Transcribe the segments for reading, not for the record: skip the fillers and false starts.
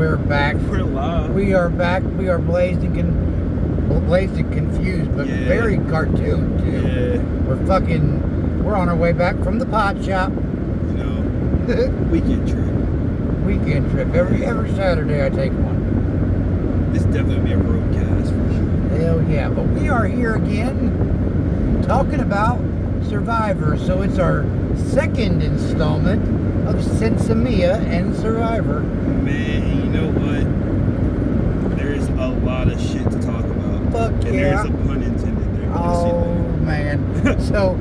We're back. We're live. We are back. We are blazed and confused, but very cartoon too. Yeah. We're on our way back from the pot shop. You know, weekend trip. Weekend trip. Every Saturday I take one. This definitely be a roadcast for sure. Hell yeah! But we are here again, talking about Survivor. So it's our second installment of Sensimia and Survivor. Man, you know what? There's a lot of shit to talk about. Fuck and yeah. there's a pun intended there. Oh man. So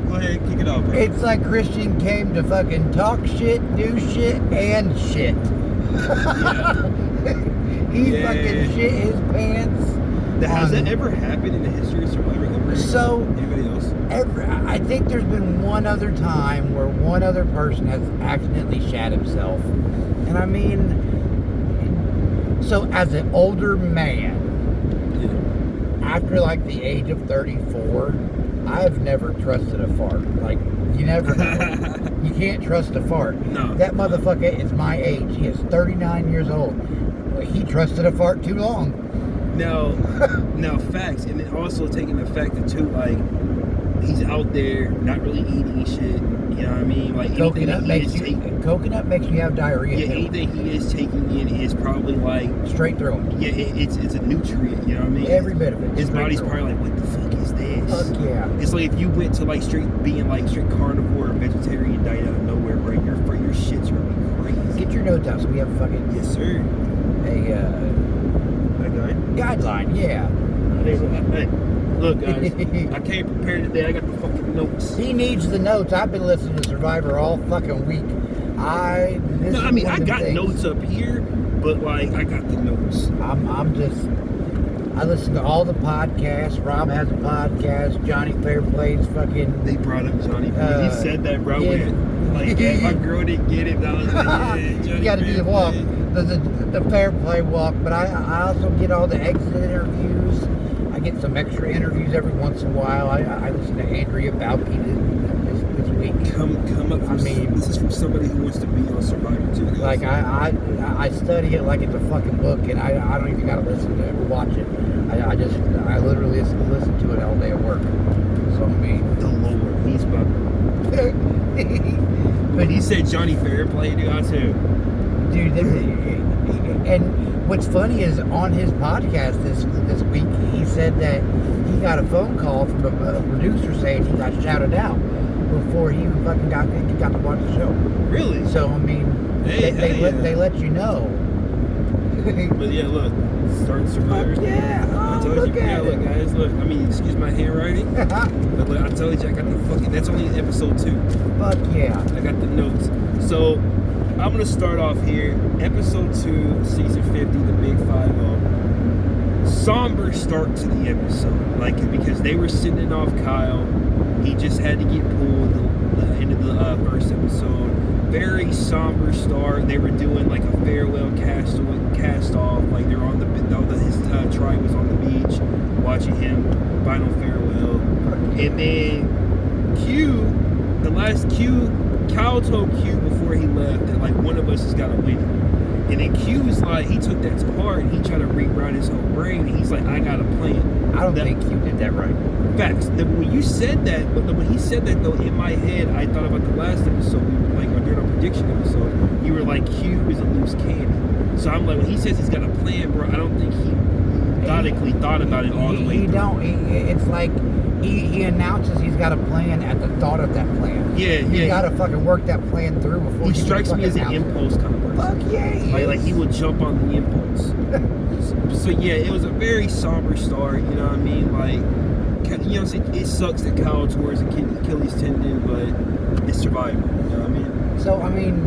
go ahead, kick it off, bro. it's like Christian came to fucking talk shit, do shit, and shit. Yeah. He fucking shit his pants. Has that ever happened in the history of Survivor? So anybody else? I think there's been one other time where one other person has accidentally shat himself. And I mean, so as an older man, after like the age of 34, I've never trusted a fart. Like, you never know. You can't trust a fart. No. That motherfucker is my age. He is 39 years old. He trusted a fart too long. No, facts. And then also taking the fact that too, like, he's out there not really eating shit. You know what I mean? Like, Coconut makes you have diarrhea. Yeah, anything he is taking in is probably like straight through him. Yeah, it's a nutrient. You know what I mean? Every bit of it. His body's probably like, what the fuck is this? Fuck yeah. It's like if you went to like straight carnivore or vegetarian diet out of nowhere, bro, your shit's gonna be crazy. Get your notes out so we have fucking yes, sir. Guideline, yeah. Hey, look, guys, I came prepared today. I got the fucking notes. He needs the notes. I've been listening to Survivor all fucking week. I got notes up here, but like I got the notes. I listen to all the podcasts. Rob has a podcast. Johnny Fairplay's fucking. They brought up Johnny. He said that, bro. Yeah. Like, yeah, my girl didn't get it. I was like, yeah, Johnny. You got to do the walk, the Fair Play walk. But I also get all the exit interviews. I get some extra interviews every once in a while. I listen to Andrea Bauke this week. Come up. This is from somebody who wants to be on Survivor too. Guys. Like I study it like it's a fucking book, and I don't even gotta listen to it or watch it. I literally listen to it all day at work. So I mean, the Lord, he's about. But he said Johnny Fairplay, dude. I too. Dude, and what's funny is on his podcast this week, he said that he got a phone call from a producer saying he got shouted out before he even fucking got to watch the show. Really? So I mean, they let you know. But yeah, look, starting Survivor. Yeah, I told you, look, guys, look. I mean, excuse my handwriting, but look, I told you I got the fucking. That's only episode 2. Fuck yeah! I got the notes. So I'm gonna start off here. Episode 2, season 50, the Big 5-0. Somber start to the episode, like because they were sending off Kyle. He just had to get pulled the end of the first episode. Very somber start. They were doing like a farewell cast off. Like they were on his tribe was on the beach watching him final farewell. And then the last Q, Kyle told Q before he left that like one of us has got to win. And then Q's like, he took that to heart and he tried to rewrite his whole brain. And he's like, I got a plan. I don't think Q did that right. Facts. When you said that, but when he said that though, in my head, I thought about the last episode. We were like, during our prediction episode, you were like, Q is a loose cannon. So I'm like, when he says he's got a plan, bro, I don't think he methodically thought about it all the way through. It's like he announces he's got a plan at the thought of that plan. Yeah. You gotta fucking work that plan through before. He strikes me as an impulse kind of person. Fuck yeah. Like he will jump on the impulse. So yeah, it was a very somber start. You know what I mean? Like, you know, it sucks that Kyle tore his Achilles tendon, but it's survival. You know what I mean? So I mean,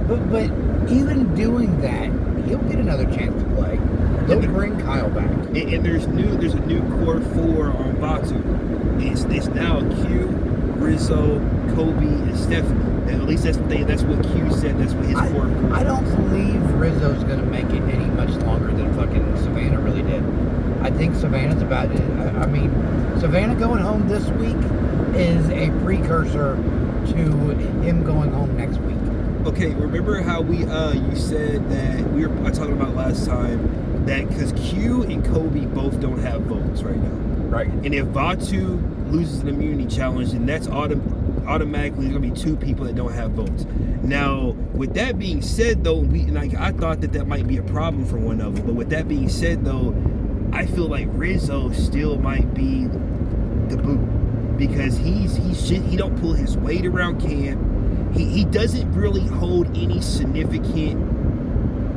but even doing that, he'll get another chance to play. They'll bring Kyle back. And there's a new core 4 on Batu. It's now Q, Rizzo, Kobe, and Stephanie. At least that's what Q said. That's what his core 4. I don't believe Rizzo's gonna make it any much longer than fucking Savannah really did. I think Savannah's about it. I mean, Savannah going home this week is a precursor to him going home next week. Okay, remember how you said that we were talking about last time that because Q and Kobe both don't have votes right now. Right. And if Vatu loses an immunity challenge, then that's automatically going to be 2 people that don't have votes. Now, with that being said, though, I thought that might be a problem for one of them. But with that being said, though, I feel like Rizzo still might be the boot because he don't pull his weight around camp. He doesn't really hold any significant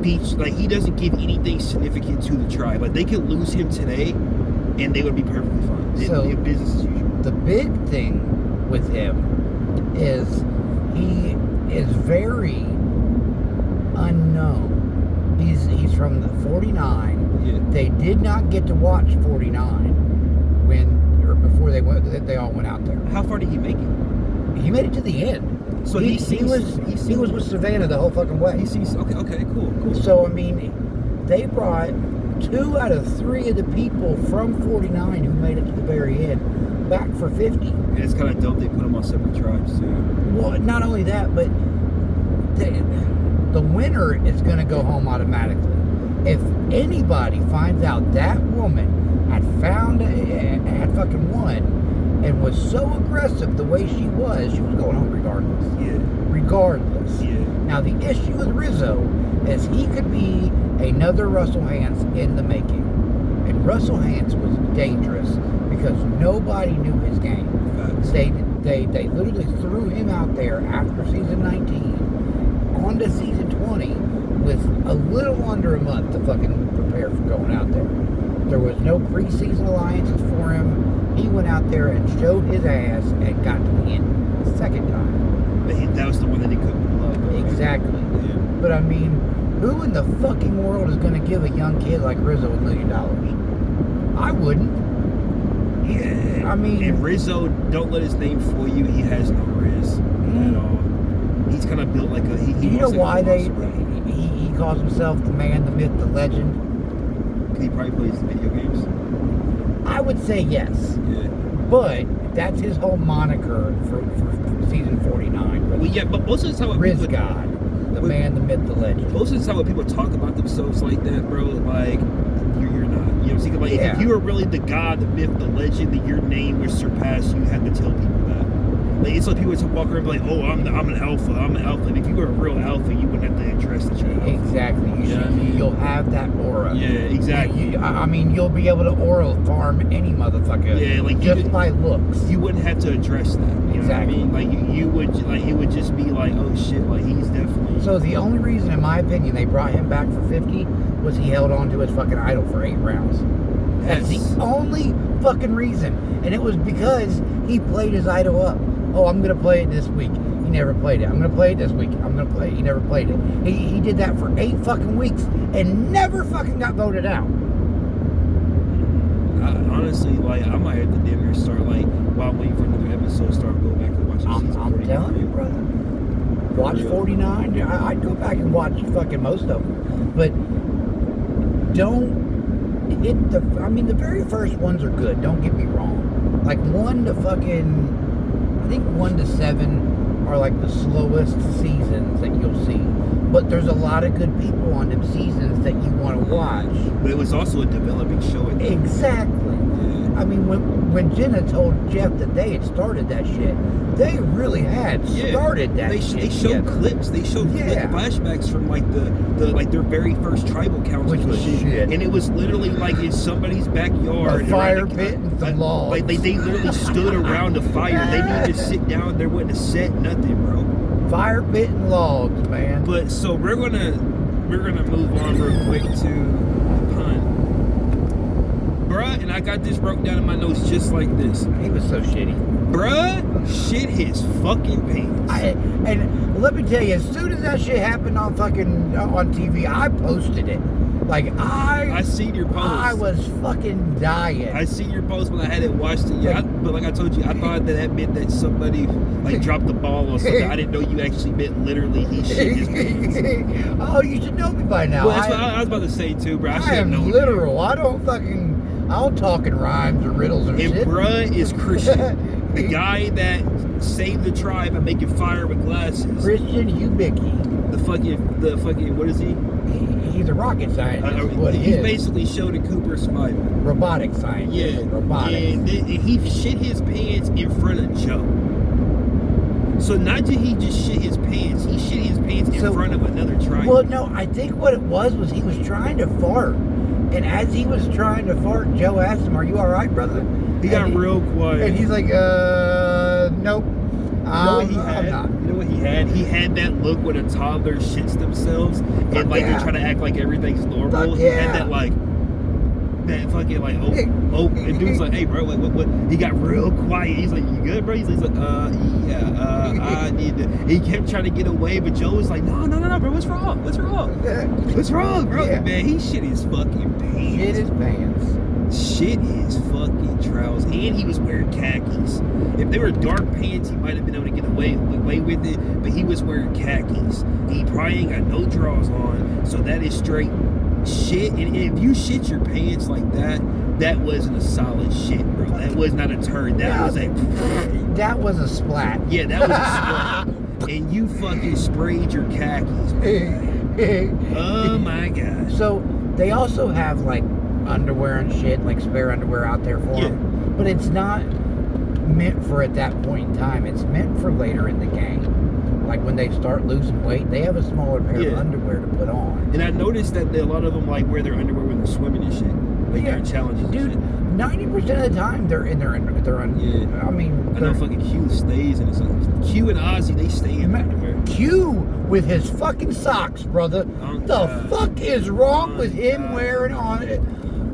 he doesn't give anything significant to the tribe. Like, they could lose him today and they would be perfectly fine. So, business as usual. The big thing with him is he is very unknown. He's from the 49. Yeah. They did not get to watch 49 before they all went out there. How far did he make it? He made it to the end. So he was with Savannah the whole fucking way. Okay, cool. So I mean, they brought 2 out of 3 of the people from 49 who made it to the very end back for 50. And it's kind of dope they put them on separate tribes too. Well, not only that, but the winner is going to go home automatically. If anybody finds out that woman had fucking won and was so aggressive the way she was going home regardless. Yeah. Regardless. Yeah. Now, the issue with Rizzo is he could be another Russell Hantz in the making. And Russell Hantz was dangerous because nobody knew his game. Facts. They literally threw him out there after season 19 onto season 20 with a little under a month to fucking prepare for going out there. There was no preseason alliances for him. He went out there and showed his ass and got to win the second time. But that was the one that he couldn't pull up. Right? Exactly. Yeah. But I mean, who in the fucking world is going to give a young kid like Rizzo $1 million? I wouldn't. Yeah. I mean, and Rizzo, don't let his name fool you. He has no Riz at all. He's kind of built like a. Do you know why he calls himself the man, the myth, the legend? He probably plays video games. I would say yes. Yeah. But that's his whole moniker for season 49. Well, yeah, but most of the time, Riz God, the man, the myth, the legend. Most of the time, when people talk about themselves like that, bro, like you're not. You know what I'm saying? Like, if you were really the god, the myth, the legend, that your name would surpass, you had to tell people that. Like, it's like people to walk around and be like, oh, I'm an alpha. I'm an alpha. And if you were a real alpha, you wouldn't have to address that you're an alpha. Exactly. You know what I mean? You'll have that aura. Yeah, exactly. I mean, you'll be able to aura farm any motherfucker. Yeah, like just by looks. You wouldn't have to address that. You Exactly. know what I mean? Like you would, like it would just be like, oh shit, like he's definitely. So the only reason, in my opinion, they brought him back for 50 was he held on to his fucking idol for 8 rounds. That's the only fucking reason. And it was because he played his idol up. Oh, I'm going to play it this week. He never played it. I'm going to play it this week. I'm going to play it. He never played it. He did that for 8 fucking weeks and never fucking got voted out. Honestly, like, I might have to damn near start, like, while I'm waiting for another episode, start going back and watching season 49. I'm telling you, brother. Watch 49. I'd go back and watch fucking most of them. But don't hit the... I mean, the very first ones are good. Don't get me wrong. Like, 1 to fucking... I think 1 to 7 are like the slowest seasons that you'll see. But there's a lot of good people on them seasons that you want to watch. But it was also a developing show. Exactly. Yeah. I mean, when Jenna told Jeff that they had started that shit, they really had started that shit. They showed clips. They showed flashbacks from like the like their very first tribal council. Which was shit. And it was literally like in somebody's backyard. A fire pit and some logs. Like they literally stood around a fire. They didn't just sit down. There wasn't a set, nothing, bro. Fire pit and logs, man. But so we're gonna move on real quick to pun. Bruh, and I got this broke down in my notes just like this. He was so shitty. Bruh, shit his fucking pants. And let me tell you, as soon as that shit happened on TV, I posted it. Like, I seen your post. I was fucking dying. I seen your post when I hadn't watched it yet. But like I told you, I thought that meant that somebody like dropped the ball or something. I didn't know you actually meant literally he shit his pants. Oh, you should know me by now. Well, that's what I was about to say too, bro. I am literal. I don't talk in rhymes or riddles or shit. And bruh is Christian. The guy that save the tribe by making fire with glasses. Christian Hubicki. The fucking, what is he? He's a rocket scientist. He's basically Sheldon Cooper surviving. Robotic science. Yeah. Robotics. And he shit his pants in front of Joe. So not that he just shit his pants, he shit his pants in front of another tribe. Well, no, I think what it was he was trying to fart. And as he was trying to fart, Joe asked him, "Are you all right, brother?" He got real quiet. And he's like, nope. You know what he had? You know what he had? He had that look when a toddler shits themselves and like they're trying to act like everything's normal. He had that like that fucking like oh and dude's like, hey bro, what? He got real quiet. He's like, you good, bro? He's like, I need to. He kept trying to get away, but Joe was like, no, bro, what's wrong, bro? Yeah. Man, he shit his fucking pants. Shit his fucking trousers, and he was wearing khakis. If they were dark pants, he might have been able to get away with it, but he was wearing khakis. He probably ain't got no drawers on, so that is straight shit. And if you shit your pants like that, that wasn't a solid shit, bro. That was not a turd. That was a splat. Yeah, that was a splat. And you fucking sprayed your khakis, man. Oh my god. So they also have like underwear and shit, like spare underwear out there for them, but it's not meant for at that point in time. It's meant for later in the game. Like when they start losing weight, they have a smaller pair of underwear to put on. And I noticed that a lot of them like wear their underwear when they're swimming and shit. Like they're challenges. Dude, 90% of the time they're in their underwear. I mean, I know fucking Q stays in his underwear. Q and Ozzy, they stay in their underwear. Q with his fucking socks, brother. The fuck is wrong with him wearing on it?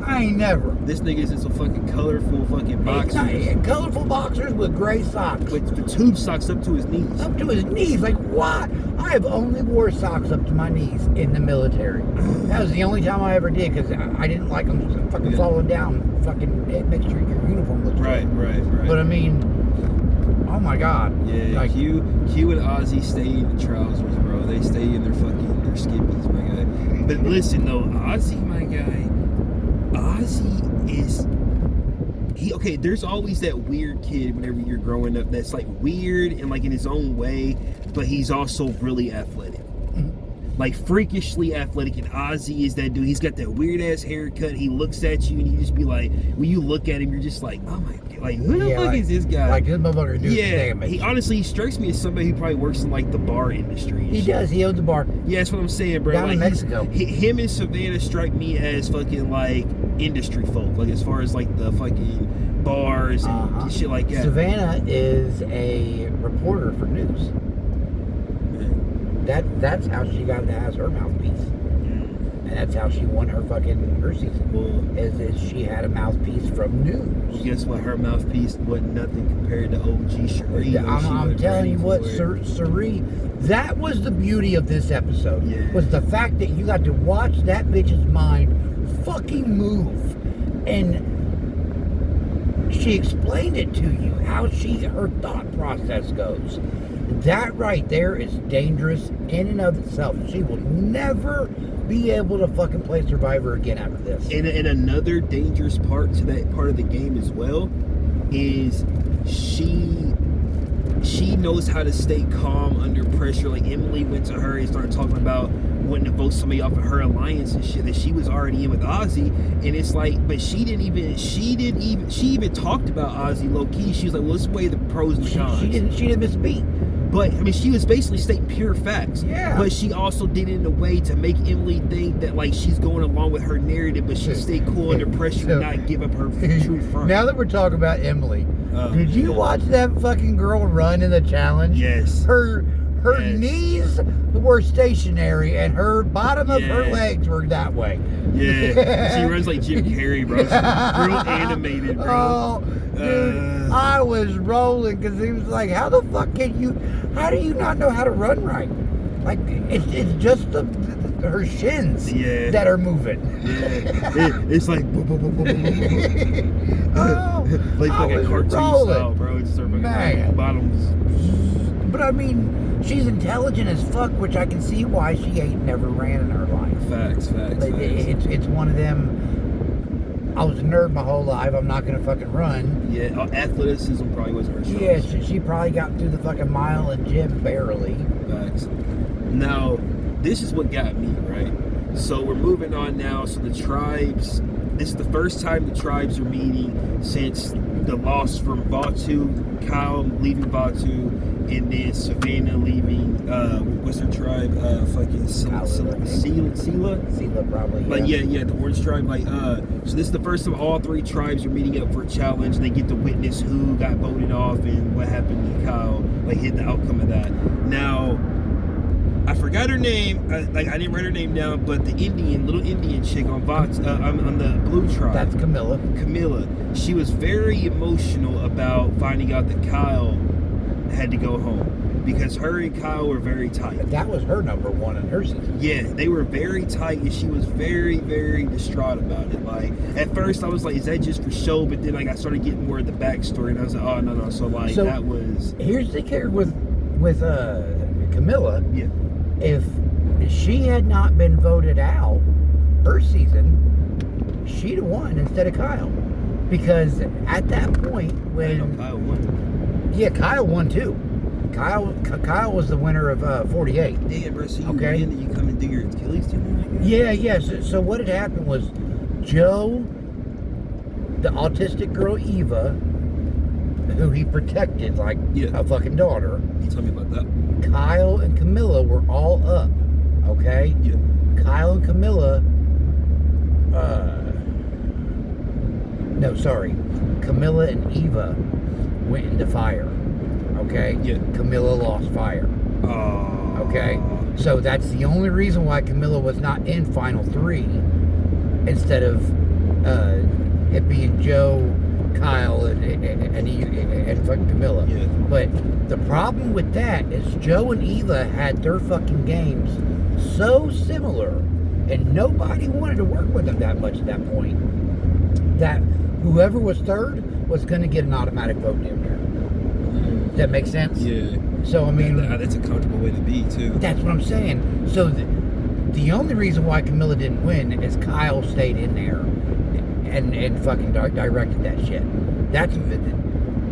I ain't never. This nigga's in some fucking colorful fucking boxers. Colorful boxers with gray socks. With the tube socks up to his knees. Up to his knees? Like, what? I have only wore socks up to my knees in the military. That was the only time I ever did, because I didn't like them fucking falling down. Fucking, it makes your uniform look right. But I mean, oh my god. Yeah, like, Q and Ozzy stay in the trousers, bro. They stay in their skippies, my guy. But listen, though, Ozzy, my guy, Ozzy is okay, there's always that weird kid whenever you're growing up that's like weird and like in his own way, but he's also really athletic. Like freakishly athletic, and Ozzy is that dude. He's got that weird ass haircut. He looks at you and you just be like, when you look at him, you're just like, oh my god, like who the fuck is this guy? Like this motherfucker dude. Yeah, he strikes me as somebody who probably works in like the bar industry. He does. He owns a bar. Yeah, that's what I'm saying, bro. Down like, in Mexico. Him and Savannah strike me as fucking like industry folk. Like as far as like the fucking bars and shit like that. Savannah is a reporter for news. That's how she got to have her mouthpiece, and that's how she won her season. Cool. Is she had a mouthpiece from news. Well, guess what? Her mouthpiece wasn't nothing compared to OG Cherie. I'm telling you what, Cherie. That was the beauty of this episode. Yeah. Was the fact that you got to watch that bitch's mind fucking move, and she explained it to you how her thought process goes. That right there is dangerous in and of itself. She will never be able to fucking play Survivor again after this. And another dangerous part to that part of the game as well is she knows how to stay calm under pressure. Like Emily went to her and started talking about wanting to vote somebody off of her alliance and shit that she was already in with Ozzy, and it's like, but she even talked about Ozzy low key. She was like, well, let's weigh the pros and cons. She didn't miss a beat. But I mean, she was basically stating pure facts. Yeah. But she also did it in a way to make Emily think that like she's going along with her narrative, but she stayed cool under pressure and not give up her true front. Now that we're talking about Emily, did you watch that fucking girl run in the challenge? Yes. Her knees were stationary and her bottom of her legs were that way. Yeah. She runs like Jim Carrey, bro. She's real animated, bro. Oh, dude, I was rolling because he was like, how the fuck how do you not know how to run right? Like, it's just her shins that are moving. Yeah. It's like, like fucking cartoon style, bro. It's sort of like bottoms. But I mean, she's intelligent as fuck, which I can see why she ain't never ran in her life. Facts. It's one of them. I was a nerd my whole life. I'm not gonna fucking run. Yeah, athleticism probably wasn't her strong. Yeah, she probably got through the fucking mile in gym barely. Facts. Now, this is what got me, right? So we're moving on now. So the tribes, this is the first time the tribes are meeting since the loss from Vatu, Kyle leaving Vatu, and then Savannah leaving, what's her tribe? Fucking Sela, probably. Like, yeah, the orange tribe. Like, so this is the first time all three tribes are meeting up for a challenge, and they get to witness who got voted off and what happened to Kyle, like, hit the outcome of that. Now, I forgot her name. I didn't write her name down, but the little Indian chick on on the blue tribe. That's Camilla. She was very emotional about finding out that Kyle had to go home because her and Kyle were very tight. That was her number one in her season. Yeah, they were very tight, and she was very, very distraught about it. Like, at first I was like, is that just for show? But then, like, I started getting more of the backstory, and I was like, oh, no. So, like, that was... Here's the kicker with Camilla. Yeah. If she had not been voted out her season, she'd have won instead of Kyle. Because at that point, when... Kyle won. Yeah, Kyle won too. Kyle was the winner of 48. Yeah, bro, so okay. You come and do your Achilles tendon, I guess? Yeah. So what had happened was Joe, the autistic girl Eva, who he protected like a fucking daughter. You tell me about that. Kyle and Camilla were all up. Okay? Yeah. Kyle and Camilla Camilla and Eva went into fire. Okay? Yeah. Camilla lost fire. Oh. Okay? So that's the only reason why Camilla was not in Final 3 instead of it being Joe, Kyle, and fucking Camilla. Yeah. But the problem with that is Joe and Eva had their fucking games so similar, and nobody wanted to work with them that much at that point, that whoever was third was going to get an automatic vote in there. Does that make sense? Yeah. So, I mean... That's a comfortable way to be, too. That's what I'm saying. So, the only reason why Camilla didn't win is Kyle stayed in there and fucking directed that shit.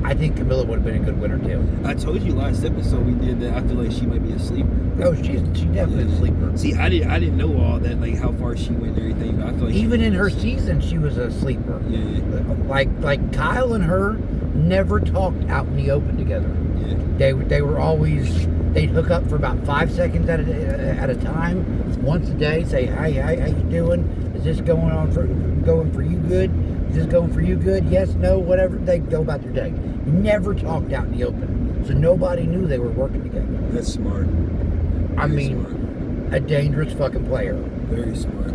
I think Camilla would have been a good winner, too. I told you last episode we did that I feel like she might be a sleeper. Oh, she's definitely a sleeper. See, I didn't know all that, like how far she went and everything, but I feel like even in her season, she was a sleeper. Yeah. Like Kyle and her never talked out in the open together. Yeah. They were always, they'd hook up for about 5 seconds at a time, once a day, say, hey, how you doing? Is this going for you good? Is this going for you good? Yes, no, whatever. They'd go about their day. Never talked out in the open. So nobody knew they were working together. That's smart. I mean, a dangerous fucking player. Very smart.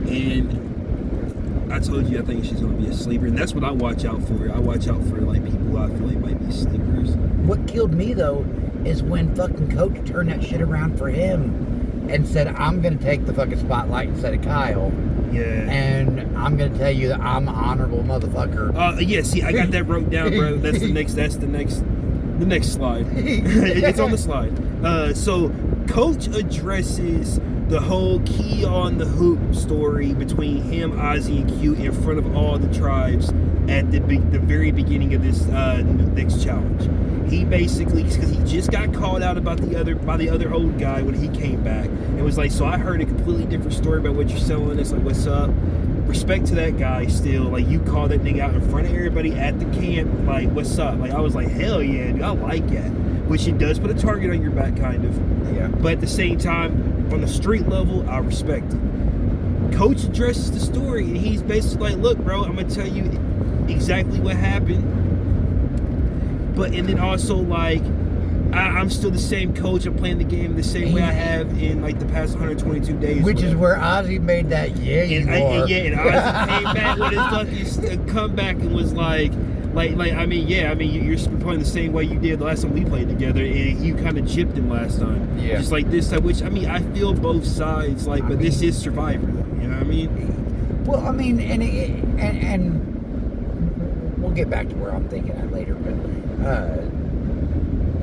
And I told you I think she's going to be a sleeper, and that's what I watch out for. I watch out for like people who I feel like might be sleepers. What killed me though is when fucking Coach turned that shit around for him and said, I'm going to take the fucking spotlight instead of Kyle. Yeah. And I'm going to tell you that I'm an honorable motherfucker. Yeah, see, I got that wrote down, bro. That's the next slide. It's on the slide. So Coach addresses the whole key on the hoop story between him, Ozzy, and Q in front of all the tribes at the very beginning of this next challenge. He basically, because he just got called out by the other old guy when he came back, and was like, so I heard a completely different story about what you're selling. It's like, what's up? Respect to that guy still. Like, you called that nigga out in front of everybody at the camp. Like, what's up? Like, I was like, hell yeah, dude, I like that. Which it does put a target on your back, kind of. Yeah. But at the same time, on the street level, I respect it. Coach addresses the story, and he's basically like, look, bro, I'm going to tell you exactly what happened. But, and then also, like, I'm still the same coach. I'm playing the game the same way I have in, like, the past 122 days. Which is where Ozzy made that, and Ozzy came back with his fucking comeback and was like, you're playing the same way you did the last time we played together, and you kind of gypped him last time. Yeah. Just like this time, which, I mean, I feel both sides, like, but this is Survivor, though, you know what I mean? Well, I mean, and we'll get back to where I'm thinking at later, but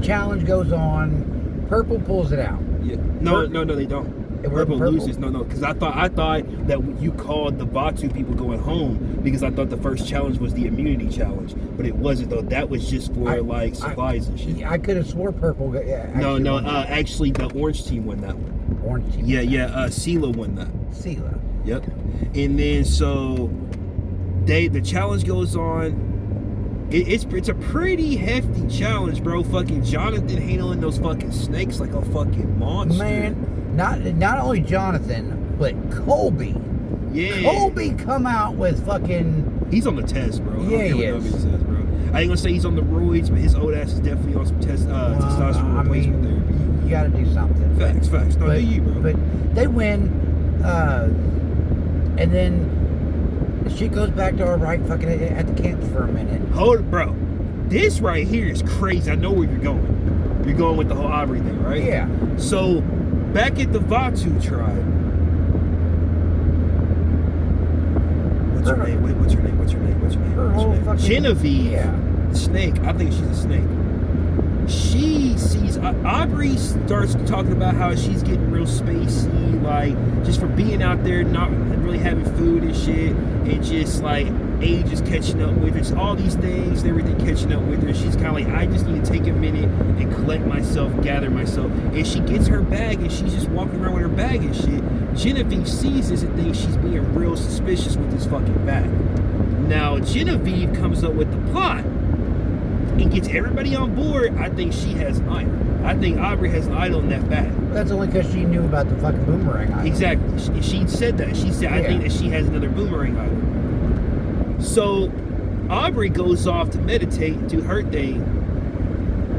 challenge goes on. Purple pulls it out. Yeah. No, they don't. Purple loses. No, because I thought that you called the Batu people going home because I thought the first challenge was the immunity challenge, but it wasn't though. That was just for supplies and shit. I could have swore Purple. No. Actually, the orange team won that one. Orange team. Yeah. Sela won that. Sela. Yep. And then so the challenge goes on. It's a pretty hefty challenge, bro. Fucking Jonathan handling those fucking snakes like a fucking monster. Man, not only Jonathan, but Colby. Yeah. Colby come out with fucking... He's on the test, bro. Yeah, he is. I ain't gonna say he's on the roids, but his old ass is definitely on some testosterone replacement therapy. You gotta do something. Facts. No, do you, bro. But they win, and then she goes back to her right fucking at the camp for a minute. Hold it, bro. This right here is crazy. I know where you're going. You're going with the whole Aubrey thing, right? Yeah. So, back at the Vatu tribe. What's her name? Her whole fucking... Genevieve. Yeah. Snake. I think she's a snake. She sees Aubrey starts talking about how she's getting real spacey, like just for being out there, not really having food and shit, and just like age is catching up with her. It's all these things, everything catching up with her. She's kind of like, I just need to take a minute and collect myself, gather myself. And she gets her bag and she's just walking around with her bag and shit. Genevieve sees this and thinks she's being real suspicious with this fucking bag. Now Genevieve comes up with the plot and gets everybody on board. I think she has an idol. I think Aubrey has an idol in that bag. That's only because she knew about the fucking boomerang idol. Exactly. She said that. She said, I think that she has another boomerang idol. So Aubrey goes off to meditate, do her thing,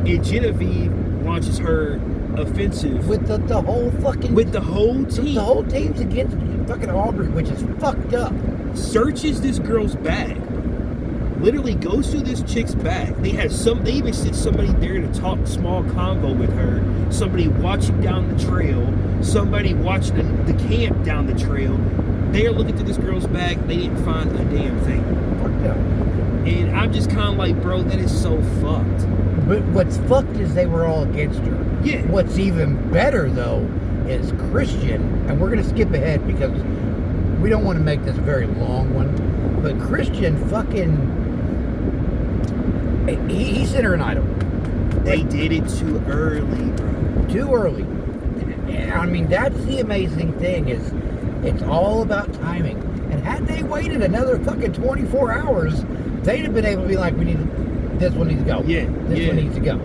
and Genevieve launches her offensive. With the whole fucking... With the whole team. The whole team's against fucking Aubrey, which is fucked up. Searches this girl's bag. Literally goes through this chick's bag. They even sent somebody there to talk small convo with her. Somebody watching down the trail. Somebody watching the camp down the trail. They're looking through this girl's bag. They didn't find a damn thing. Fucked up. And I'm just kind of like, bro, that is so fucked. But what's fucked is they were all against her. Yeah. What's even better, though, is Christian, and we're going to skip ahead because we don't want to make this a very long one, but Christian fucking... He sent her an idol. They did it too early, bro. Too early. I mean, that's the amazing thing is it's all about timing. And had they waited another fucking 24 hours, they'd have been able to be like, this one needs to go. Yeah. This one needs to go.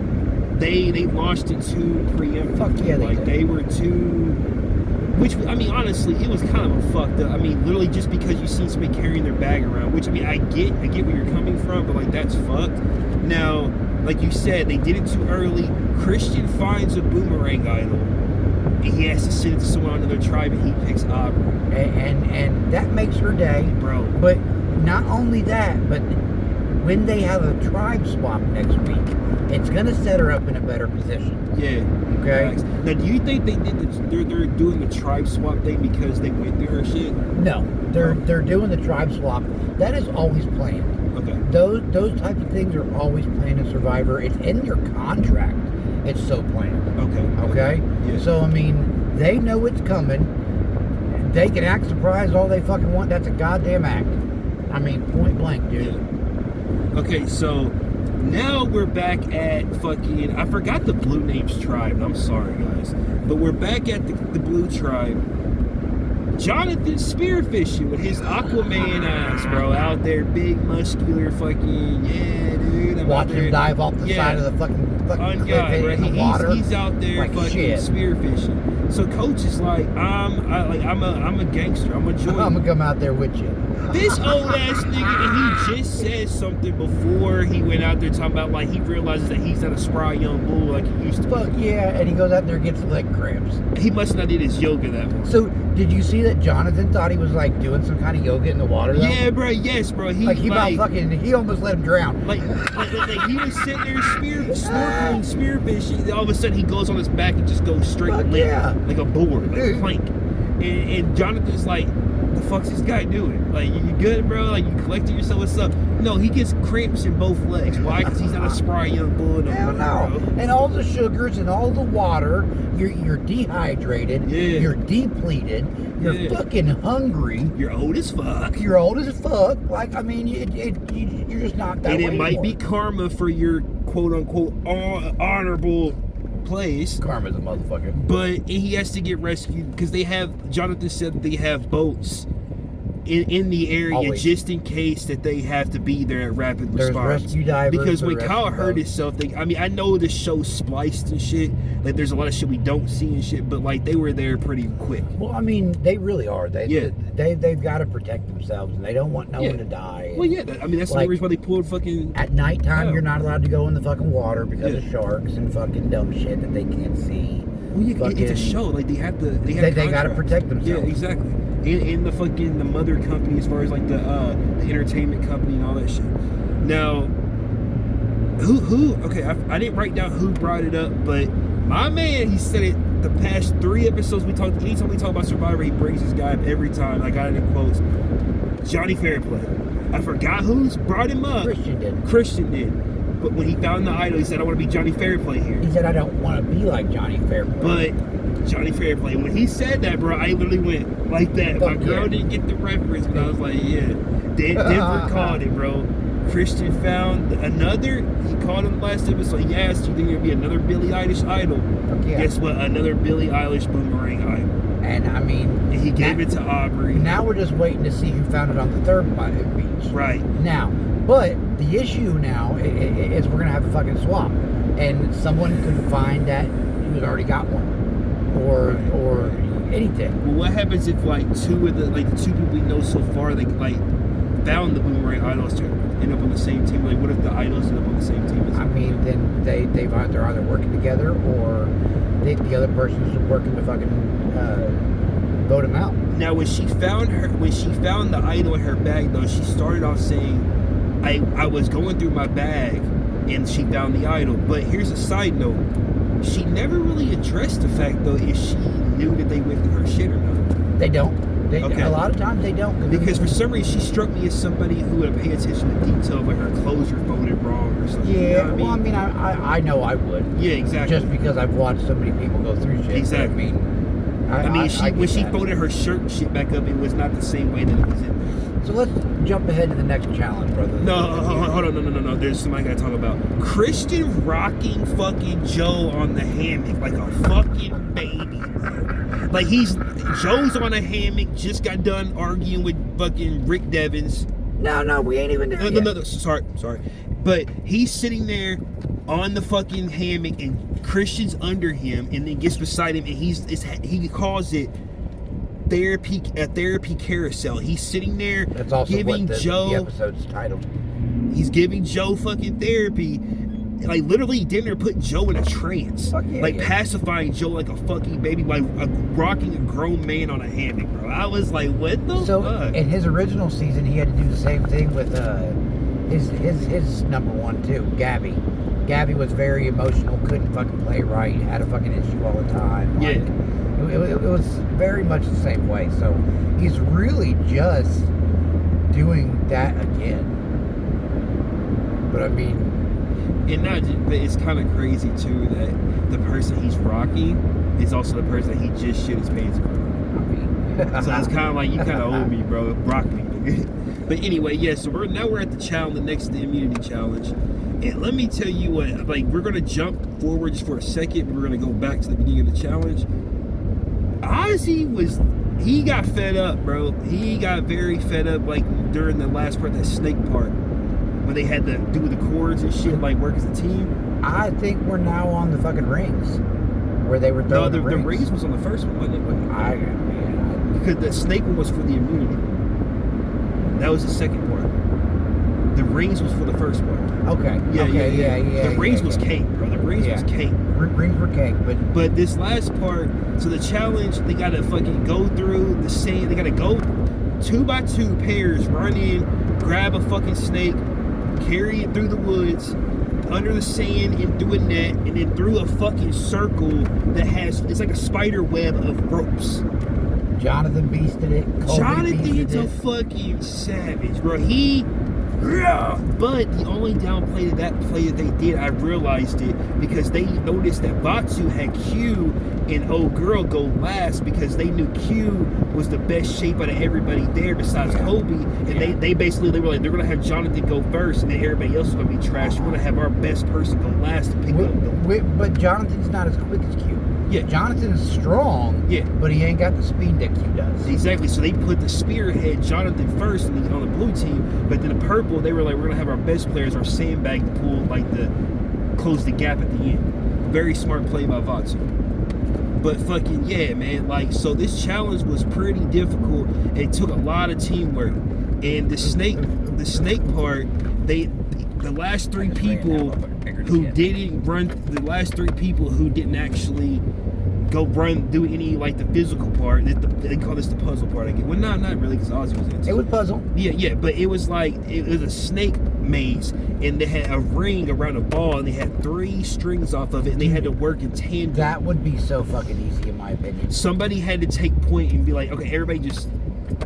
They launched it too preemptive. Fuck yeah, they were too... Which, I mean, honestly, it was kind of a fucked up. I mean, literally just because you see somebody carrying their bag around, which, I mean, I get where you're coming from, but, like, that's fucked. Now, like you said, they did it too early. Christian finds a boomerang idol, and he has to send it to someone on another tribe, and he picks Aubrey. And that makes her day. Bro. But not only that, but when they have a tribe swap next week, it's going to set her up in a better position. Yeah. Okay. Nice. Now, do you think they're doing the tribe swap thing because they went through her shit? No, they're doing the tribe swap. That is always planned. Okay. Those types of things are always planned in Survivor. It's in your contract. It's so planned. Okay. Yeah. So I mean, they know it's coming. They can act surprised all they fucking want. That's a goddamn act. I mean, point blank, dude. Yeah. Okay, so now we're back at fucking... I forgot the Blue Names tribe. I'm sorry, guys. But we're back at the Blue tribe. Jonathan spearfishing with his Aquaman ass, bro. Out there, big, muscular, fucking... Yeah, dude. Watch him dive off the side of the fucking cliff in the water. He's out there like fucking shit. Spearfishing. So Coach is like, I'm a gangster. I'm a joiner. I'm gonna come out there with you. This old ass nigga, and he just said something before he went out there talking about like he realizes that he's not a spry young bull like he used to. Fuck yeah, and he goes out there and gets leg cramps. He must not did his yoga that morning. So did you see that Jonathan thought he was like doing some kind of yoga in the water though? Yeah, bro. Yes, bro. He almost let him drown. Like he was sitting there snorkeling, spearfishing. All of a sudden he goes on his back and just goes straight limp, like a board, like a plank. And Jonathan's like, the fuck's this guy doing? Like, you good, bro? Like, you collecting yourself? What's up? No, he gets cramps in both legs. Why? Because he's not a spry young bull. Hell no. Bro. And all the sugars and all the water, you're dehydrated. Yeah. You're depleted. You're fucking hungry. You're old as fuck. You're old as fuck. Like, I mean, you're just not that way. And it might anymore. be karma for your quote-unquote honorable place. Karma's a motherfucker. But he has to get rescued because Jonathan said that they have boats in the area Always. just in case that they have to be there at rapid response. There's rescue divers. Because when Kyle hurt himself, I know the show spliced and shit. Like, there's a lot of shit we don't see and shit, but like, they were there pretty quick. Well, I mean, they really are. They've got to protect themselves, and they don't want no one to die. Well, yeah. I mean, that's the reason why they pulled fucking. At nighttime, you're not allowed to go in the fucking water because of sharks and fucking dumb shit that they can't see. Well, yeah, it's a show. Like, they have to. They got to protect themselves. Yeah, exactly. In the fucking the mother company, as far as like the entertainment company and all that shit. Now, who? Okay, I didn't write down who brought it up, but my man, he said it. The past 3 episodes anytime we talk about Survivor, he brings this guy up every time. I got it in quotes. Johnny Fairplay. I forgot who's brought him up. Christian did. But when he found the idol, he said, I want to be Johnny Fairplay here. He said, I don't want to be like Johnny Fairplay. But Johnny Fairplay, when he said that, bro, I literally went like that. My girl didn't get the reference, but I was like, yeah. Denver called it, bro. Christian found another, he called him last episode. He asked, you think there'd be another Billie Eilish idol? Yeah. Guess what? Another Billie Eilish boomerang idol. And I mean, and he gave it to Aubrey. Now we're just waiting to see who found it on the third beach. Right. Now, but the issue now is we're going to have a fucking swap. And someone could find that who's already got one. Or anything. Well, what happens if like the two people we know so far, they like found the boomerang idols to end up on the same team? Like, what if the idols end up on the same team as I mean, then they're either working together or the other person's working to fucking vote him out. Now, when she found the idol in her bag, though, she started off saying, I was going through my bag and she found the idol. But here's a side note. She never really addressed the fact, though, if she knew that they went through her shit or not. They don't. A lot of times they don't. Because for some reason, she struck me as somebody who would pay attention to detail, like her clothes are folded wrong or something. Yeah, you know what I know I would. Yeah, exactly. Just because I've watched so many people go through shit. Exactly. When she folded her shirt and shit back up, it was not the same way that it was in there. So let's jump ahead to the next challenge, brother. No, hold on, no. There's something I gotta talk about. Christian rocking fucking Joe on the hammock like a fucking baby, bro. Like Joe's on a hammock, just got done arguing with fucking Rick Devens. No, we ain't even there yet. No, sorry. But he's sitting there on the fucking hammock and Christian's under him and then gets beside him and he calls it a therapy carousel. He's sitting there. That's also giving what Joe the episode's titled. He's giving Joe fucking therapy. Like, literally dinner put Joe in a trance. Pacifying Joe like a fucking baby by rocking a grown man on a hammock, bro. I was like, what the fuck? In his original season, he had to do the same thing with his number one too, Gabby. Gabby was very emotional, couldn't fucking play right, had a fucking issue all the time. Yeah. It was very much the same way. So he's really just doing that again. But I mean, but it's kind of crazy too that the person he's rocking is also the person he just shit his pants for. So it's kind of like, you kind of owe me, bro. Rock me. But anyway, yeah. So we're at the challenge, the next immunity challenge. And let me tell you what, like, we're gonna jump forward just for a second, but we're gonna go back to the beginning of the challenge. Ozzy he got fed up, bro. He got very fed up, like, during the last part, that snake part, when they had to do the cords and shit, like, work as a team. I think we're now on the fucking rings, where they were throwing the rings. The rings was on the first one, wasn't it? Because the snake one was for the immunity. That was the second part. The rings was for the first part. Okay. Yeah. The rings was cake, bro. The rings was cake. Rings were cake, but this last part, so the challenge, they gotta fucking go through the sand. They gotta go 2x2 pairs, run in, grab a fucking snake, carry it through the woods, under the sand, and through a net, and then through a fucking circle that has, it's like a spider web of ropes. Jonathan beasted it. Colby Jonathan's beasted a it. fucking savage, bro. But the only downplay to that play that they did, I realized it because they noticed that Batu had Q and old girl go last because they knew Q was the best shape out of everybody there besides Kobe. And they basically were like, they're gonna have Jonathan go first and then everybody else is gonna be trash. We're gonna have our best person go last to pick up. But Jonathan's not as quick as Q. Yeah. Jonathan's strong, but he ain't got the speed that Q does. Exactly. So they put the spearhead Jonathan first on the blue team, but then the purple, they were like, we're gonna have our best players, our sandbag to pull, like close the gap at the end. Very smart play by Vatu. But fucking yeah, man. Like, so this challenge was pretty difficult. It took a lot of teamwork. And the snake part, the last three people who didn't actually do any like the physical part. They call this the puzzle part. I get. Well, not really, because Ozzy was in it. It was puzzle. Yeah, but it was like it was a snake maze, and they had a ring around a ball, and they had 3 strings off of it, and they had to work in tandem. That would be so fucking easy, in my opinion. Somebody had to take point and be like, okay, everybody just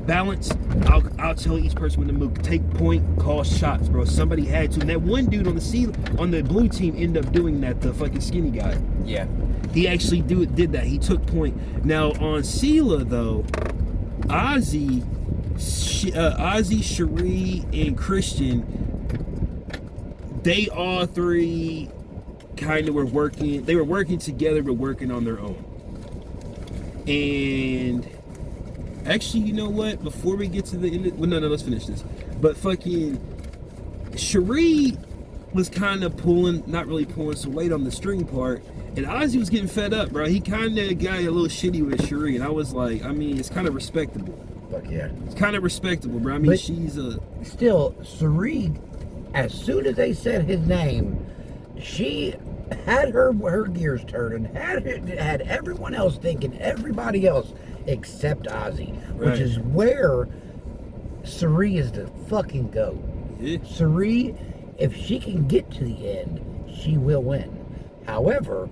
balance. I'll tell each person when to move. Take point, call shots, bro. Somebody had to. And that one dude on the blue team ended up doing that. The fucking skinny guy. Yeah. He actually did that. He took point. Now on Sela though, Ozzy, Cherie, and Christian, they all 3 kind of were working. They were working together, but working on their own. And actually, you know what? Before we get to the end, no, let's finish this. But fucking Cherie was kind of not really pulling some weight on the string part. And Ozzy was getting fed up, bro. He kind of got a little shitty with Cherie. And I was like, I mean, it's kind of respectable. Fuck yeah. It's kind of respectable, bro. I mean, she's a... Still, Cherie, as soon as they said his name, she had her gears turning, had everyone else thinking, everybody else except Ozzy. Right. Which is where Cherie is the fucking GOAT. Yeah. Cherie, if she can get to the end, she will win. However,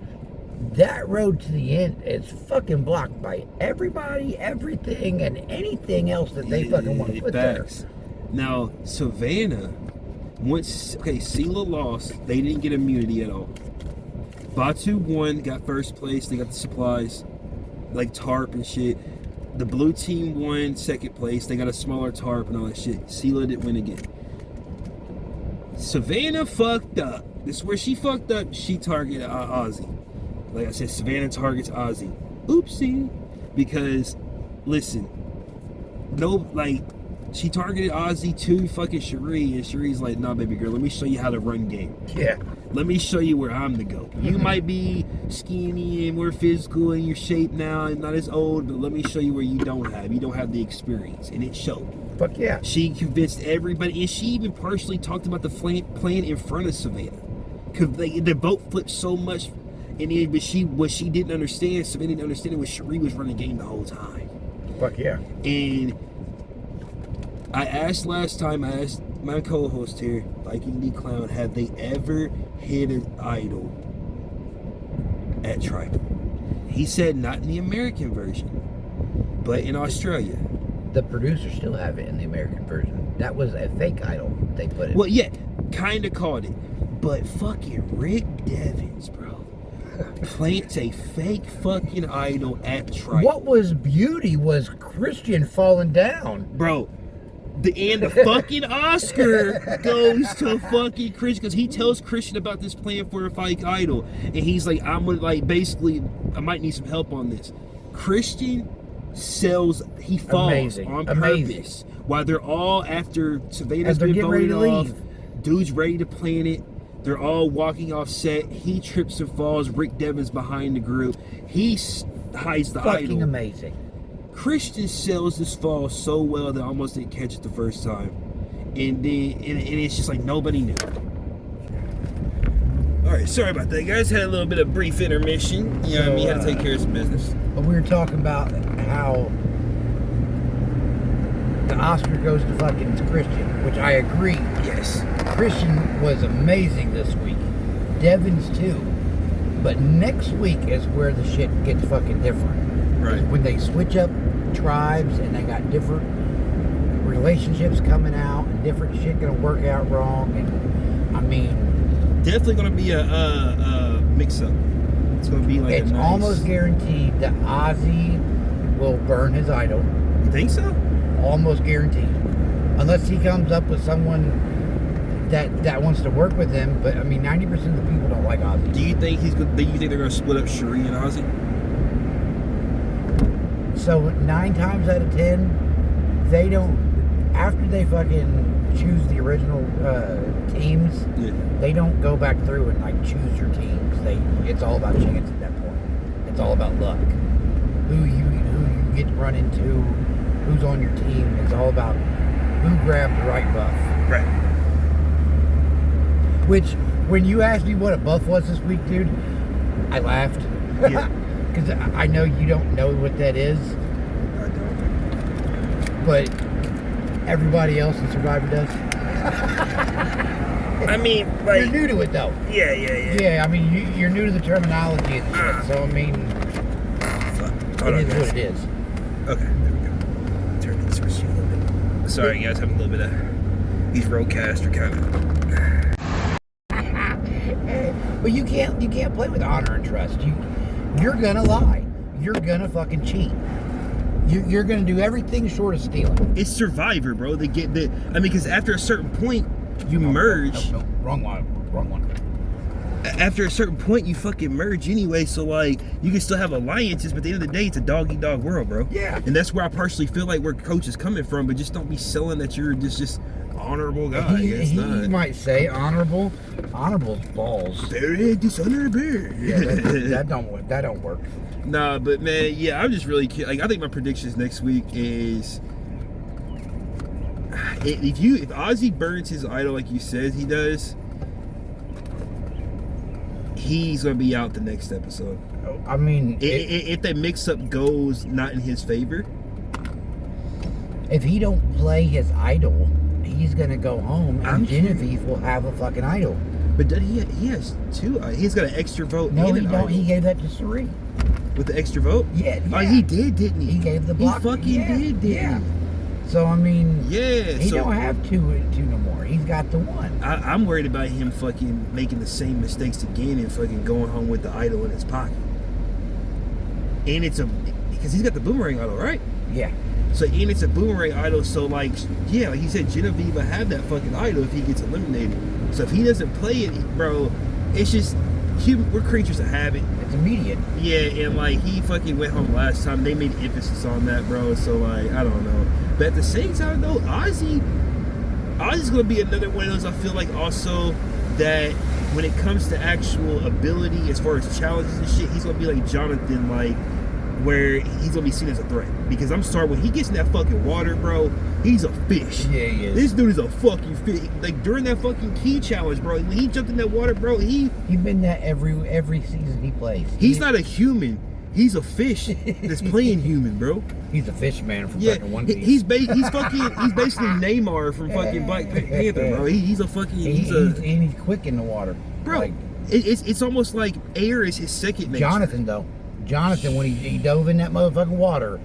that road to the end is fucking blocked by everybody, everything, and anything else that they fucking want to put there. Now, Savannah, Sela lost. They didn't get immunity at all. Batu won, got first place. They got the supplies, like tarp and shit. The blue team won second place. They got a smaller tarp and all that shit. Sela didn't win again. Savannah fucked up. This is where she fucked up. She targeted Ozzy. Like I said, Savannah targets Ozzy. Oopsie. Because, listen, she targeted Ozzy to fucking Cherie, and Cherie's like, nah, baby girl, let me show you how to run game. Yeah. Let me show you where I'm the GOAT. You might be skinny and more physical in your shape now and not as old, but let me show you where you don't have the experience. And it showed. Fuck yeah. She convinced everybody, and she even partially talked about the plan in front of Savannah. Because the vote flipped so much, but what she didn't understand, Savannah didn't understand it, was Cherie was running game the whole time. Fuck yeah. And I asked my co-host here, Viking D Clown, have they ever hit an idol at Tribal? He said not in the American version, but in Australia. The producers still have it in the American version. That was a fake idol they put it. Well, yeah, kind of called it. But fucking Rick Devins, bro, plants a fake fucking idol at Tribal. What was beauty was Christian falling down. Bro, the fucking Oscar goes to fucking Christian because he tells Christian about this plan for a fake idol. And he's like, I might need some help on this. Christian falls on purpose. While they're all, after Savannah's been voted off, dude's ready to plan it. They're all walking off set. He trips and falls. Rick Devins behind the group. He hides the idol. Fucking amazing. Christian sells this fall so well that I almost didn't catch it the first time. And it's just like nobody knew. Alright, sorry about that, guys. Had a little bit of brief intermission. You know what I mean? Had to take care of some business. But we were talking about how the Oscar goes to fucking Christian, which I agree. Yes. Christian was amazing this week. Devins too. But next week is where the shit gets fucking different. Right. When they switch up tribes, and they got different relationships coming out, and different shit gonna work out wrong. And I mean, definitely gonna be a mix-up. It's gonna be like it's a nice... almost guaranteed that Ozzy will burn his idol. You think so? Almost guaranteed, unless he comes up with someone that wants to work with him. But I mean, 90% of the people don't like Ozzy. Do you think they're gonna split up Cherie and Ozzy? So 9 times out of 10, they don't. After they fucking choose the original teams, Yeah. they don't go back through and like choose your teams. It's all about chance at that point. It's all about luck. Who you get to run into, who's on your team. It's all about who grabbed the right buff. Right. Which, when you asked me what a buff was this week, dude, I laughed. Yeah. Because I know you don't know what that is. I don't. But everybody else in Survivor does. I mean, like... You're new to it, though. Yeah. Yeah, I mean, you're new to the terminology and shit. So, I mean, Hold on, it is guys. what it is. Okay, there we go. Turn this switch a little bit. Sorry, guys, having a little bit of... These Rodecaster kind of... But you can't play with honor and trust. You're gonna lie. You're gonna fucking cheat. You're gonna do everything short of stealing. It's Survivor, bro. They get the... I mean, because after a certain point, you merge. No, wrong one. After a certain point, you fucking merge anyway. So, like, you can still have alliances, but at the end of the day, it's a dog-eat-dog world, bro. Yeah. And that's where I personally feel like where Coach is coming from, but just don't be selling that you're just honorable guy. He might say honorable. Honorable's balls. Very dishonorable. Yeah, that don't work. Nah, but man, yeah, I'm just really like, I think my predictions next week is if Ozzy burns his idol like you said he does, he's gonna be out the next episode. I mean, if that mix-up goes not in his favor, if he don't play his idol, he's gonna go home, and Genevieve will have a fucking idol. But he has two. He's got an extra vote. No, and he an don't. idol. He gave that to Suri. With the extra vote? Yeah. Oh, he did, didn't he? He gave the block. He fucking did, didn't he? So, I mean, yeah, he don't have two no more. He's got the one. I'm worried about him fucking making the same mistakes again and fucking going home with the idol in his pocket. And because he's got the boomerang idol, right? Yeah. So, and it's a boomerang idol, so like he said, Genevieve will have that fucking idol if he gets eliminated. So if he doesn't play it, bro, it's just, we're creatures of habit. It's immediate. Yeah, and like he fucking went home last time. They made emphasis on that, bro. So like, I don't know. But at the same time though, Ozzy's gonna be another one of those, I feel like, also that when it comes to actual ability as far as challenges and shit, he's gonna be like Jonathan, like where he's gonna be seen as a threat. Because I'm sorry, when he gets in that fucking water, bro, he's a fish. Yeah, he is. This dude is a fucking fish. Like during that fucking key challenge, bro, when he jumped in that water, bro, he's been that every season he plays. He's not a human. He's a fish that's playing human, bro. He's a fish man from fucking One Piece. He's basically Neymar from fucking Black Panther, bro. He's a fucking and he's quick in the water, bro. Like, it's almost like air is his second nature. Jonathan, when he dove in that motherfucking water,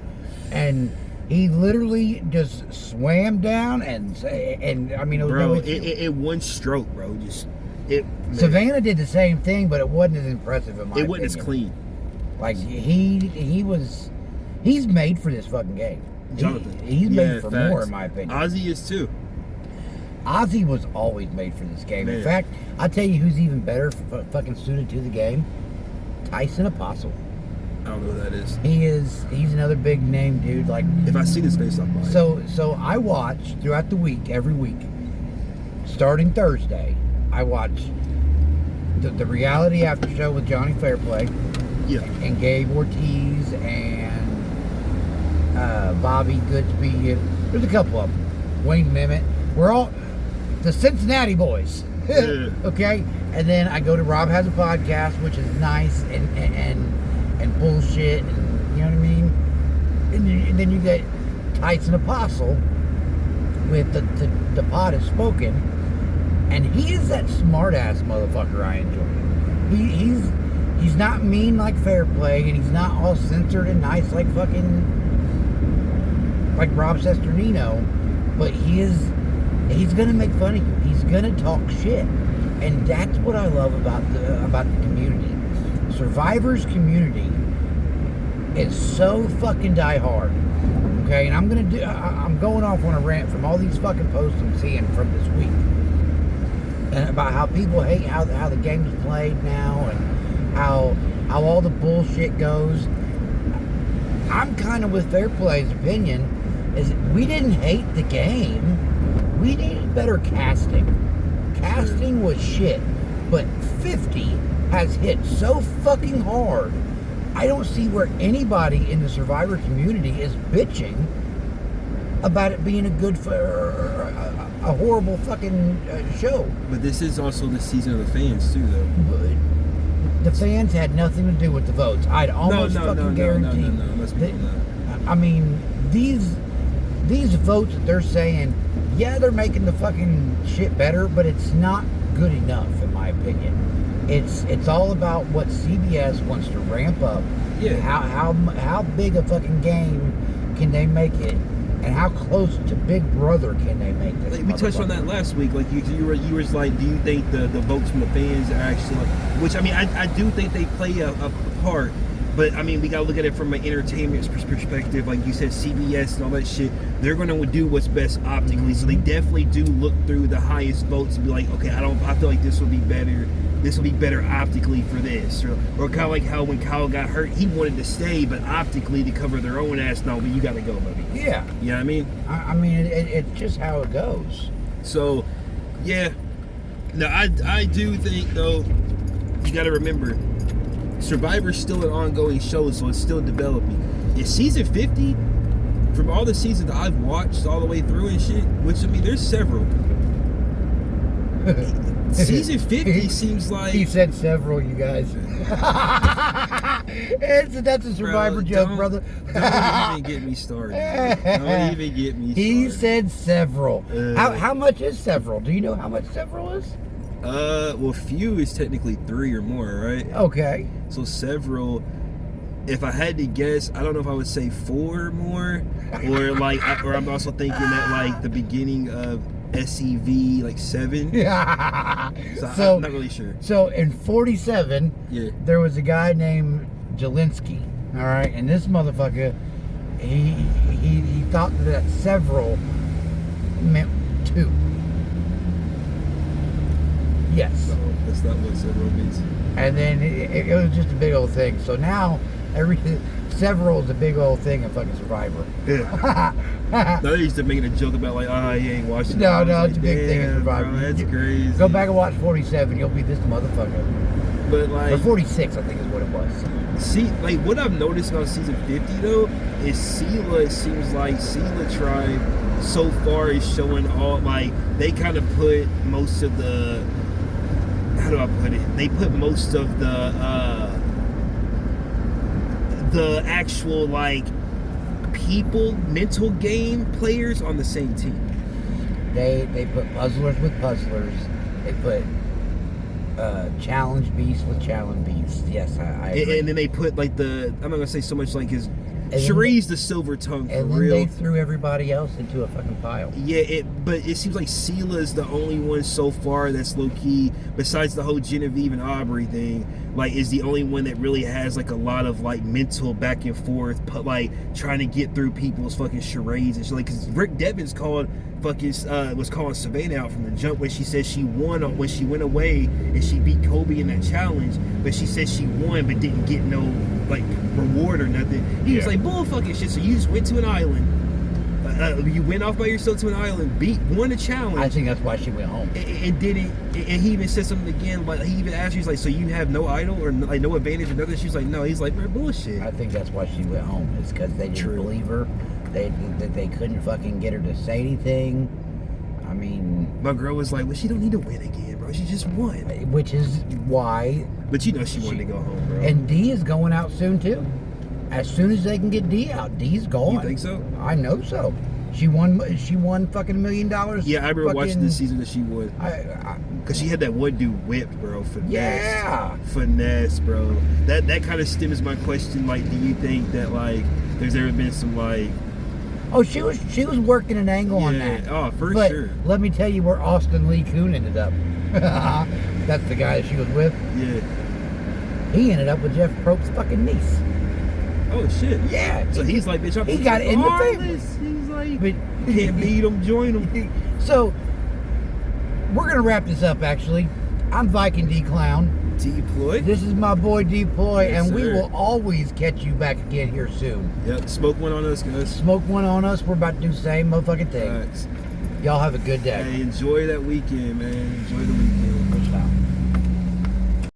and he literally just swam down and I mean, it was bro, it one stroke, bro. Savannah did the same thing, but it wasn't as impressive in my opinion. It wasn't as clean. Like he's made for this fucking game. Jonathan, he's made for facts. more, in my opinion. Ozzy is too. Ozzy was always made for this game. Man. In fact, I'll tell you who's even better fucking suited to the game. Tyson Apostle. I don't know who that is. He's another big name dude. Like, if I see this face, I'll buy it. So I watch throughout the week, every week, starting Thursday. I watch the reality after show with Johnny Fairplay, and Gabe Ortiz and Bobby Goodsby. There's a couple of them. Wayne Mimit. We're all the Cincinnati boys. Yeah. Okay, and then I go to Rob Has a Podcast, which is nice and bullshit, and you know what I mean. And then you get Tyson Apostle with the pod is spoken, and he is that smart ass motherfucker I enjoy. He's not mean like Fairplay, and he's not all censored and nice like fucking like Rob Sesternino, but he's gonna make fun of you. He's gonna talk shit, and that's what I love about the community. Survivor's community is so fucking diehard. Okay, and I'm going off on a rant from all these fucking posts I'm seeing from this week, and about how people hate how the game's played now, and how all the bullshit goes. I'm kind of with Fair Play's opinion, is we didn't hate the game. We needed better casting. Casting was shit. But 50 has hit so fucking hard. I don't see where anybody in the Survivor community is bitching about it being a horrible fucking show. But this is also the season of the fans too, though. The fans had nothing to do with the votes. I'd almost guarantee. No. Let's be honest. I mean, these votes that they're saying, yeah, they're making the fucking shit better, but it's not good enough, in my opinion. It's all about what CBS wants to ramp up. Yeah. How big a fucking game can they make it, and how close to Big Brother can they make this? Like, we touched on that last week. Like you were like, do you think the votes from the fans are actually? Which I mean, I do think they play a part. But I mean, we gotta look at it from an entertainment perspective. Like you said, CBS and all that shit, they're gonna do what's best optically. So they definitely do look through the highest votes and be like, okay, I feel like this will be better. This will be better optically for this, or kind of like how when Kyle got hurt, he wanted to stay, but optically to cover their own ass. No, but you gotta go, buddy. Yeah. You know what I mean? I mean, it's just how it goes. So, yeah. No, I do think though, you gotta remember, Survivor's still an ongoing show, so it's still developing. In season 50, from all the seasons that I've watched all the way through and shit, which I mean, there's several. Season 50 seems like... He said several, you guys. That's a Survivor joke, brother. Don't even get me started. Don't even get me started. He said several. How much is several? Do you know how much several is? Well, few is technically 3 or more, right? Okay. So several, if I had to guess, I don't know if I would say 4 or more, or like, or I'm also thinking that like the beginning of SCV, like 7. Yeah. So I'm not really sure. So in 47, yeah, there was a guy named Jelinski. All right, and this motherfucker, he thought that several meant 2. Yes. So that's not what several means. And then it was just a big old thing. So now several is a big old thing in fucking Survivor. Yeah. Now they used to making a joke about like, he ain't watching. No, like, it's a big thing in Survivor. Bro, that's crazy. Go back and watch 47. You'll be this motherfucker. But like, or 46, I think is what it was. See, like what I've noticed about season 50 though is Sela. It seems like Sela Tribe so far is showing all like they kind of put most of the. How do I put it? They put most of the actual like people, mental game players on the same team. They put puzzlers with puzzlers. They put challenge beasts with challenge beasts. Yes, I agree. And then they put like I'm not gonna say so much like his Cherie's the silver tongue for and real. And they threw everybody else into a fucking pile. Yeah, but it seems like Sela is the only one so far that's low key, besides the whole Genevieve and Aubrey thing, like is the only one that really has like a lot of like mental back and forth, but like trying to get through people's fucking charades and shit. Like, cause Rick Devens was calling Savannah out from the jump when she said she won when she went away and she beat Kobe in that challenge, but she said she won but didn't get no like reward or nothing. He was like, bull fucking shit. So you just went to an island. You went off by yourself to an island, won a challenge. I think that's why she went home. And didn't. And he even said something again. Like he even asked her, he's like, "So you have no idol or like no advantage or nothing?" She's like, "No." He's like, "Man, bullshit." I think that's why she went home. It's because they didn't believe her. They couldn't fucking get her to say anything. I mean, my girl was like, "Well, she don't need to win again, bro. She just won." Which is why. But you know she wanted to go home, bro. And D is going out soon too. As soon as they can get D out, D's gone. You think so? I know so. She won fucking $1 million. Yeah, I remember watching this season that she won. Because she had that one dude whipped, bro. Finesse. Yeah. Finesse, bro. That kind of stems my question. Like, do you think that, like, there's ever been some, like, Oh, she was working an angle on that. Oh, for but sure. Let me tell you where Austin Lee Coon ended up. That's the guy that she was with. Yeah. He ended up with Jeff Probst's fucking niece. Oh shit. Yeah. So he's like, bitch, he got in the family. He's like, But can't beat him, join him. So we're gonna wrap this up. Actually, I'm Viking D Clown. Deploy. This is my boy Deploy, Yes, and we sir. will always catch you back again here soon. Yep. Smoke one on us, guys. Smoke one on us. We're about to do the same motherfucking thing. Facts. Y'all have a good day. Hey, enjoy that weekend, man. Enjoy the weekend.